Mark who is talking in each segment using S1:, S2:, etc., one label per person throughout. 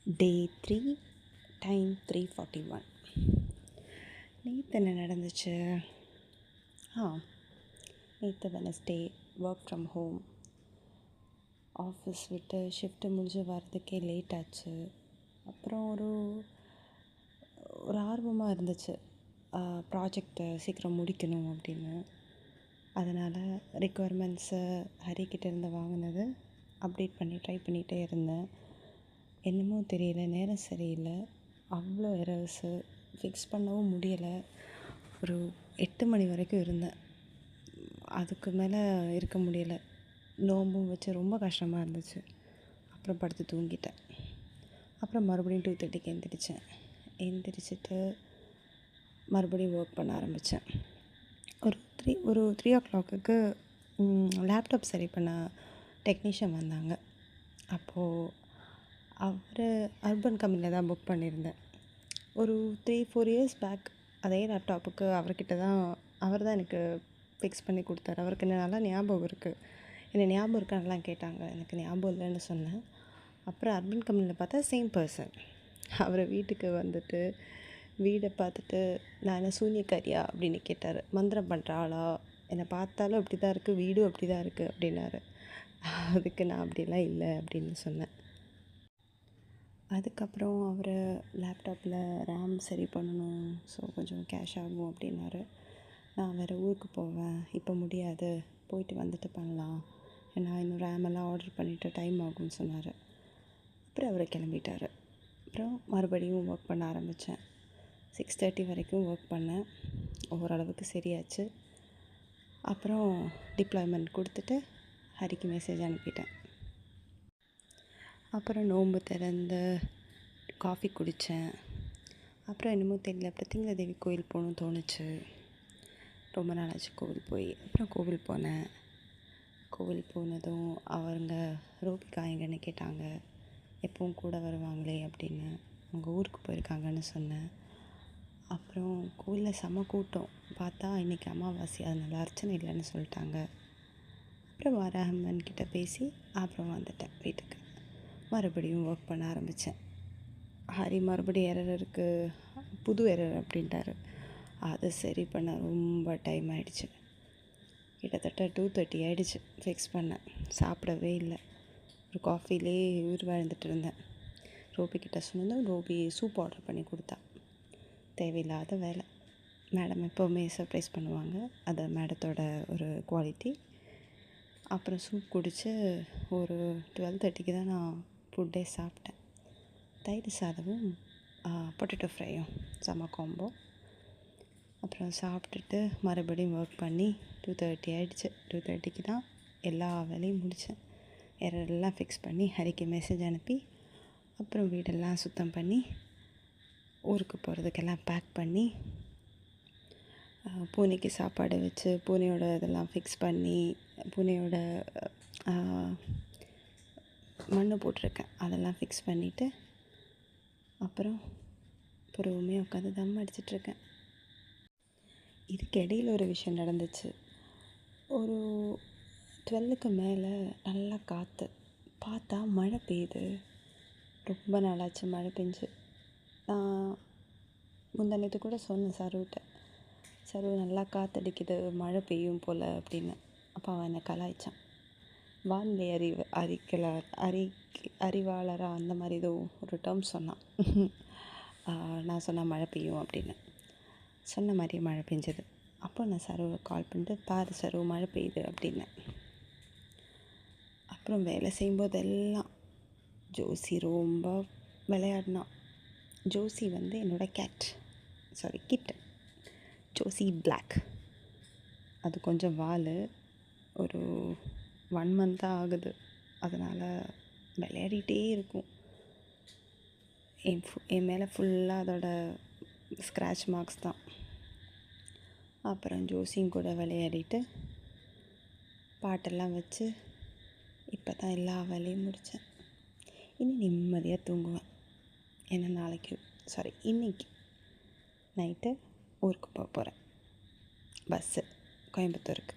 S1: டே 3 time 3:41. நேற்று என்ன நடந்துச்சு? நேற்று Wednesday, work from home. Office விட்டு ஷிஃப்ட்டு முடிஞ்சு வர்றதுக்கே லேட் ஆச்சு. அப்புறம் ஒரு ஆர்வமாக இருந்துச்சு, ப்ராஜெக்டை சீக்கிரம் முடிக்கணும் அப்படின்னு. அதனால் ரெக்குவயர்மெண்ட்ஸை ஹரிக்கிட்ட இருந்து வாங்கினது அப்டேட் பண்ணி ட்ரை பண்ணிகிட்டே இருந்தேன். என்னமோ தெரியல, நேரம் சரியில்லை, அவ்வளோ எரர்ஸு, ஃபிக்ஸ் பண்ணவும் முடியலை. ஒரு 8 மணி வரைக்கும் இருந்தேன். அதுக்கு மேலே இருக்க முடியலை. நோம்பும் வச்சு ரொம்ப கஷ்டமாக இருந்துச்சு. அப்புறம் படுத்து தூங்கிட்டேன். அப்புறம் மறுபடியும் 2:30க்கு எந்திரிச்சிட்டு மறுபடியும் ஒர்க் பண்ண ஆரம்பித்தேன். ஒரு 3 o'clock லேப்டாப் சரி பண்ண டெக்னீஷியன் வந்தாங்க. அப்போது அவர் அர்பன் கம்பெனியில் தான் புக் பண்ணியிருந்தேன். ஒரு 3-4 years பேக் அதே லேப்டாப்புக்கு அவர் தான் எனக்கு ஃபிக்ஸ் பண்ணி கொடுத்தாரு. அவருக்கு என்ன நல்லா ஞாபகம் இருக்குது. என்ன ஞாபகம் இருக்கான்லாம் கேட்டாங்க. எனக்கு ஞாபகம் இல்லைன்னு சொன்னேன். அப்புறம் அர்பன் கம்பெனியில் பார்த்தா சேம் பர்சன். அவரை வீட்டுக்கு வந்துட்டு வீடை பார்த்துட்டு, நான் என்ன சூனியக்காரியா அப்படின்னு கேட்டார். மந்திரம் பண்ணுற ஆளா, என்னை பார்த்தாலும் அப்படி தான் இருக்குது, வீடும் அப்படி தான் இருக்குது அப்படின்னாரு. அதுக்கு நான் அப்படிலாம் இல்லை அப்படின்னு சொன்னேன். அதுக்கப்புறம் அவர் லேப்டாப்பில் ரேம் சரி பண்ணணும், ஸோ கொஞ்சம் கேஷ் ஆகும் அப்படின்னாரு. நான் வேறு ஊருக்கு போவேன், இப்போ முடியாது, போயிட்டு வந்துட்டு பண்ணலாம், ஏன்னா இன்னும் ரேமெல்லாம் ஆர்டர் பண்ணிவிட்டு டைம் ஆகும்னு சொன்னார். அப்புறம் அவர் கிளம்பிட்டார். அப்புறம் மறுபடியும் ஒர்க் பண்ண ஆரம்பித்தேன். 6:30 வரைக்கும் ஒர்க் பண்ணேன். ஓரளவுக்கு சரியாச்சு. அப்புறம் டிப்ளாய்மெண்ட் கொடுத்துட்டு ஹரிக்கு மெசேஜ் அனுப்பிட்டேன். அப்புறம் நோன்பு திறந்து காஃபி குடித்தேன். அப்புறம் என்னமோ தெரியல, அப்புறம் திங்களதேவி கோயில் போகணுன்னு தோணுச்சு. ரொம்ப நாளாச்சு கோவில் போய். அப்புறம் கோவில் போனேன். கோவில் போனதும் அவங்க ரோபிகா எங்கன்னு கேட்டாங்க. எப்பவும் கூட வருவாங்களே அப்படின்னு. அவங்க ஊருக்கு போயிருக்காங்கன்னு சொன்னேன். அப்புறம் கோவிலில் செம கூட்டம். பார்த்தா இன்றைக்கி அமாவாசை, அதனால் அர்ச்சனை இல்லைன்னு சொல்லிட்டாங்க. அப்புறம் வரஹம்மன் கிட்டே பேசி அப்புறம் வந்துட்டேன் வீட்டுக்கு. மறுபடியும் ஒர்க் பண்ண ஆரம்பித்தேன். ஹரி மறுபடியும் எரர் இருக்குது, புது எரர் அப்படின்ட்டாரு. அதை சரி பண்ண ரொம்ப டைம் ஆகிடுச்சு. கிட்டத்தட்ட 2:30 ஆகிடுச்சு ஃபிக்ஸ் பண்ண. சாப்பிடவே இல்லை. ஒரு காஃபிலே உயிர் வாழ்ந்துட்டு இருந்தேன். ரோபிக்கிட்ட சொன்னதும் ரோபி சூப் ஆர்டர் பண்ணி கொடுத்தா. தேவையில்லாத வேலை. மேடம் எப்போவுமே சர்ப்ரைஸ் பண்ணுவாங்க, அது மேடத்தோட ஒரு குவாலிட்டி. அப்புறம் சூப் குடித்து ஒரு 12:30க்கு தான் நான் ஃபுட்டே சாப்பிட்டேன். தயிர் சாதமும் பொட்டேட்டோ ஃப்ரையும் செம காம்போ. அப்புறம் சாப்பிட்டுட்டு மறுபடியும் ஒர்க் பண்ணி 2:30 ஆகிடுச்சு. 2:30க்கு தான் எல்லா வேலையும் முடித்தேன். எல்லாம் ஃபிக்ஸ் பண்ணி ஹரிக்கு மெசேஜ் அனுப்பி, அப்புறம் வீடெல்லாம் சுத்தம் பண்ணி ஊருக்கு போகிறதுக்கெல்லாம் பேக் பண்ணி, பூனைக்கு சாப்பாடு வச்சு பூனையோட இதெல்லாம் ஃபிக்ஸ் பண்ணி, பூனையோட மண் போட்டிருக்கேன், அதெல்லாம் ஃபிக்ஸ் பண்ணிவிட்டு அப்புறம் பொறுமையாக உட்காந்து தம் அடிச்சிட்ருக்கேன். இதுக்கு இடையில் ஒரு விஷயம் நடந்துச்சு. ஒரு 12க்கு மேலே நல்லா காற்று, பார்த்தா மழை பெய்யுது. ரொம்ப நாளாச்சு மழை பெஞ்சு. நான் முந்தானேத்து கூட சொன்னேன் சருவிட்ட, சரு நல்லா காற்றடிக்குது, மழை பெய்யும் போல் அப்படின்னு. அப்போ அவன் என்னை கலாய்ச்சான். வானிலை அறிவாளராக அந்த மாதிரி ஏதோ ஒரு டேர்ம் சொன்னான். நான் சொன்னால் மழை பெய்யும் அப்படின்னு. சொன்ன மாதிரியே மழை பெஞ்சது. அப்போ நான் சருவை கால் பண்ணிட்டு, பாரு சரு மழை பெய்யுது அப்படின்னேன். அப்புறம் வேலை செய்யும்போதெல்லாம் ஜோசி ரொம்ப விளையாடினான். ஜோசி என்னோடய கிட். ஜோசி பிளாக். அது கொஞ்சம் வால், ஒரு 1 month தான் ஆகுது. அதனால் விளையாடிட்டே இருக்கும். என் மேலே ஃபுல்லாக அதோட ஸ்க்ராட்ச் மார்க்ஸ் தான். அப்புறம் ஜோசியும் கூட விளையாடிட்டு பாட்டெல்லாம் வச்சு இப்போ தான் எல்லா வேலையும் முடித்தேன். இனி நிம்மதியாக தூங்குவேன். ஏன்னா இன்னைக்கு நைட்டு ஊருக்கு போக போகிறேன். பஸ்ஸு கோயம்புத்தூருக்கு.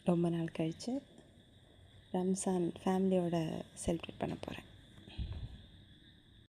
S1: ரொம்ப நாள் கழித்து ரம்ஸான் ஃபேமிலியோட செலிப்ரேட் பண்ண போகிறேன்.